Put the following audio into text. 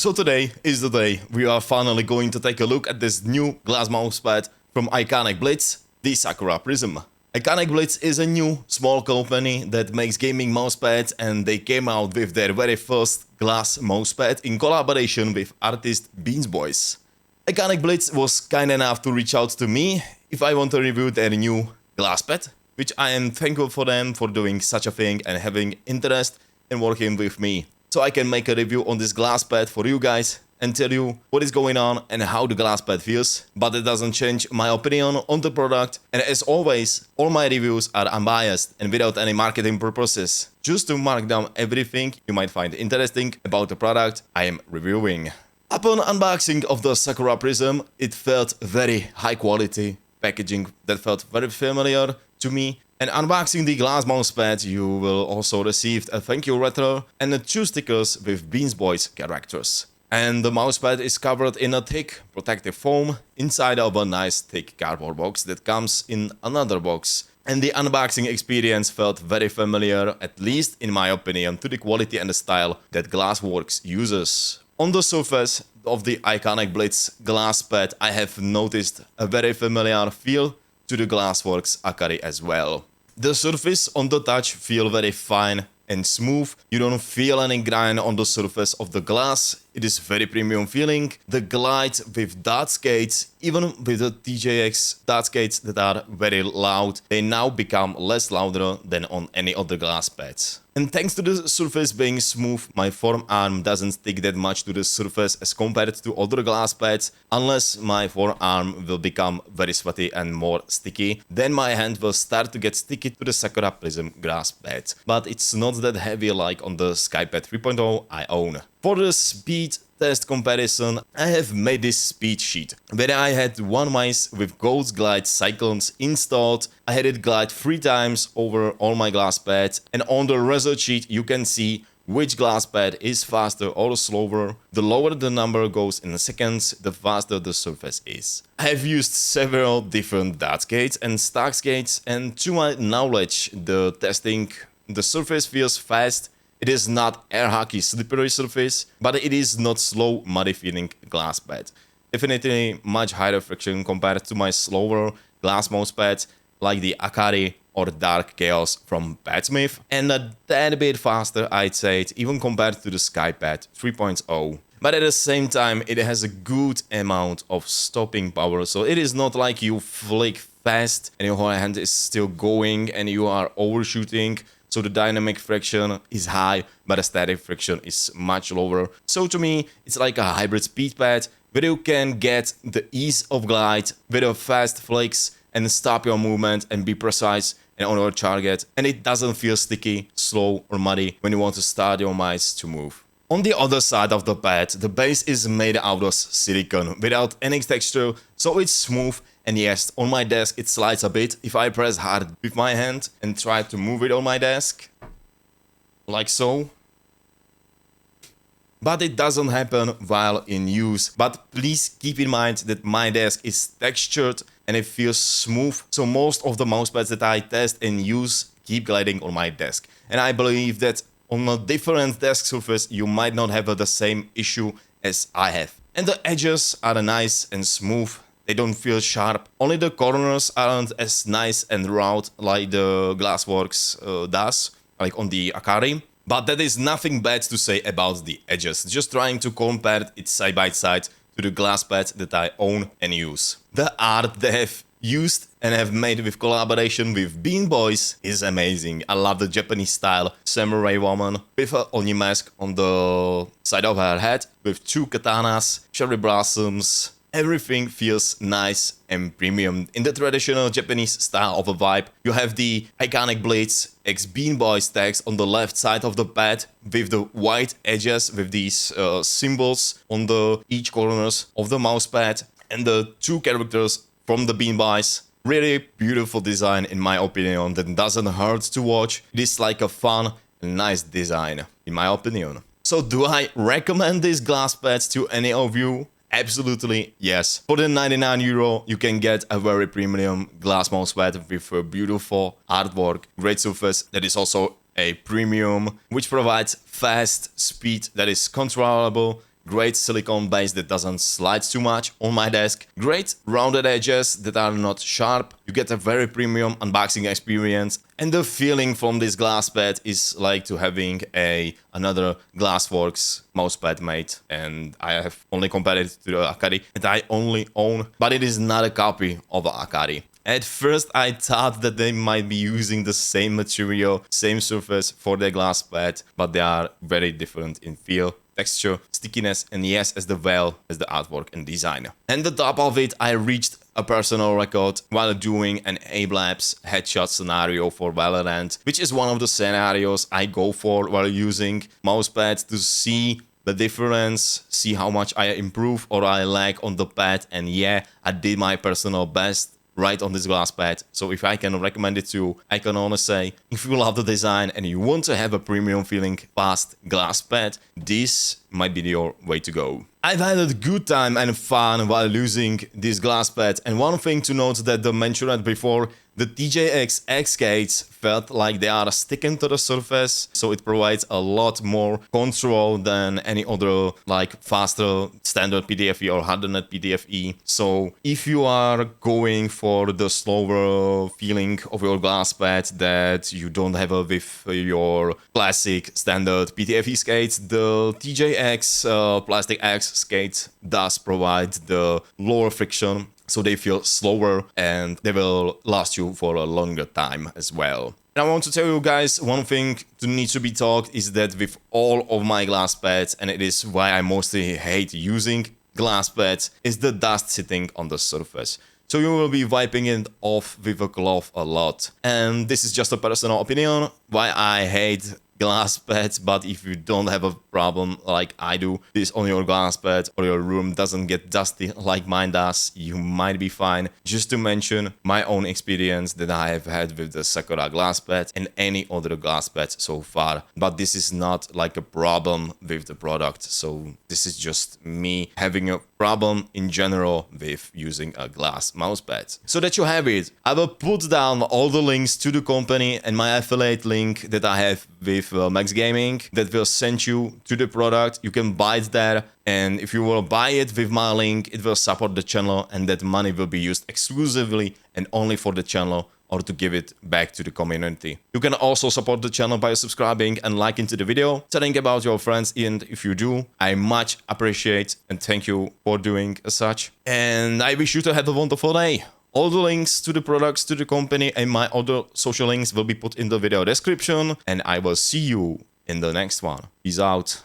So today is the day we are finally going to take a look at this new glass mousepad from Iconic Blitz, the Sakura Prism. Iconic Blitz is a new small company that makes gaming mousepads, and they came out with their very first glass mousepad in collaboration with artist Beans Boys. Iconic Blitz was kind enough to reach out to me if I want to review their new glass pad, which I am thankful for them for doing such a thing and having interest in working with me. So I can make a review on this glass pad for you guys and tell you what is going on and how the glass pad feels, but it doesn't change my opinion on the product, and as always, all my reviews are unbiased and without any marketing purposes, just to mark down everything you might find interesting about the product I am reviewing. Upon unboxing of the Sakura Prism, it felt very high quality packaging that felt very familiar to me. And unboxing the glass mousepad, you will also receive a thank you letter and 2 stickers with Beans Boys characters. And the mousepad is covered in a thick protective foam inside of a nice thick cardboard box that comes in another box. And the unboxing experience felt very familiar, at least in my opinion, to the quality and the style that Glassworks uses. On the surface of the Iconic Blitz glass pad, I have noticed a very familiar feel to the Glassworks Akari as well. The surface on the touch feel very fine and smooth. You don't feel any grind on the surface of the glass. It is very premium feeling. The glide with dot skates, even with the TJX dot skates that are very loud, they now become less louder than on any other glass pads. And thanks to the surface being smooth, my forearm doesn't stick that much to the surface as compared to other glass pads, unless my forearm will become very sweaty and more sticky. Then my hand will start to get sticky to the Sakura Prism glass pad. But it's not that heavy like on the SkyPad 3.0 I own. For the speed test comparison, I have made this speed sheet, where I had one mice with Gold Glide cyclones installed. I had it glide 3 times over all my glass pads, and on the result sheet you can see which glass pad is faster or slower. The lower the number goes in seconds, the faster the surface is. I have used several different dot skates and stock skates, and to my knowledge, the surface feels fast. It is not air hockey slippery surface, but it is not slow muddy feeling glass pad. Definitely much higher friction compared to my slower glass mousepads like the Akari or Dark Chaos from Padsmith, and a tad bit faster I'd say, even compared to the SkyPad 3.0. But at the same time, it has a good amount of stopping power, so it is not like you flick fast and your whole hand is still going and you are overshooting. So the dynamic friction is high, but the static friction is much lower. So to me, it's like a hybrid speed pad where you can get the ease of glide with a fast flicks and stop your movement and be precise and on your target. And it doesn't feel sticky, slow or muddy when you want to start your mice to move. On the other side of the pad, the base is made out of silicone without any texture, so it's smooth. And yes, on my desk it slides a bit if I press hard with my hand and try to move it on my desk, like so. But it doesn't happen while in use. But please keep in mind that my desk is textured and it feels smooth, so most of the mousepads that I test and use keep gliding on my desk. And I believe that on a different desk surface you might not have the same issue as I have. And the edges are nice and smooth. They don't feel sharp. Only the corners aren't as nice and round like the Glassworks does, like on the Akari. But that is nothing bad to say about the edges. Just trying to compare it side by side to the glass pads that I own and use. The art they have used and have made with collaboration with Bean Boys is amazing. I love the Japanese style samurai woman with an oni mask on the side of her head with 2 katanas, cherry blossoms. Everything feels nice and premium in the traditional Japanese style of a vibe. You have the Iconic Blitz X Bean Boys tags on the left side of the pad with the white edges with these symbols on the each corners of the mousepad, and the 2 characters from the Bean Boys. Really beautiful design in my opinion that doesn't hurt to watch. It is like a fun and nice design in my opinion. So do I recommend these glass pads to any of you? Absolutely yes. For the €99 you can get a very premium glass mousepad with a beautiful artwork, great surface that is also a premium, which provides fast speed that is controllable. great silicone base that doesn't slide too much on my desk, great rounded edges that are not sharp. You get a very premium unboxing experience, and the feeling from this glass pad is like to having another Glassworks mousepad made, and I have only compared it to the Akari that I only own, but it is not a copy of the Akari. At first I thought that they might be using the same material, same surface for their glass pad, but they are very different in feel, texture, stickiness, and yes, as well as the artwork and design. And on top of it, I reached a personal record while doing an Abe Labs headshot scenario for Valorant, which is one of the scenarios I go for while using mousepad to see the difference, see how much I improve or I lag on the pad, and yeah, I did my personal best right on this glass pad. So if I can recommend it to you, I can only say, if you love the design and you want to have a premium feeling fast glass pad, this might be your way to go. I've had a good time and fun while using this glass pad, and one thing to note that I mentioned before, the TJX X gates felt like they are sticking to the surface, so it provides a lot more control than any other like faster standard PTFE or hardened PTFE. So if you are going for the slower feeling of your glass pad that you don't have with your classic standard PTFE skates, the TJX Plastic X skate does provide the lower friction, so they feel slower and they will last you for a longer time as well. And I want to tell you guys, one thing to need to be talked is that with all of my glass pads, and it is why I mostly hate using glass pads, is the dust sitting on the surface. So you will be wiping it off with a cloth a lot. And this is just a personal opinion, why I hate glass pads, but if you don't have a problem like I do, this on your glass pad or your room doesn't get dusty like mine does, you might be fine. Just to mention my own experience that I have had with the Sakura glass pad and any other glass pad so far, but this is not like a problem with the product, so this is just me having a problem in general with using a glass mousepad. So that you have it, I will put down all the links to the company and my affiliate link that I have with Max Gaming that will send you to the product. You can buy it there, and if you will buy it with my link, it will support the channel, and that money will be used exclusively and only for the channel or to give it back to the community. You can also support the channel by subscribing and liking to the video, telling about your friends, and if you do, I much appreciate and thank you for doing as such. And I wish you to have a wonderful day. All the links to the products, to the company, and my other social links will be put in the video description, and I will see you in the next one. Peace out.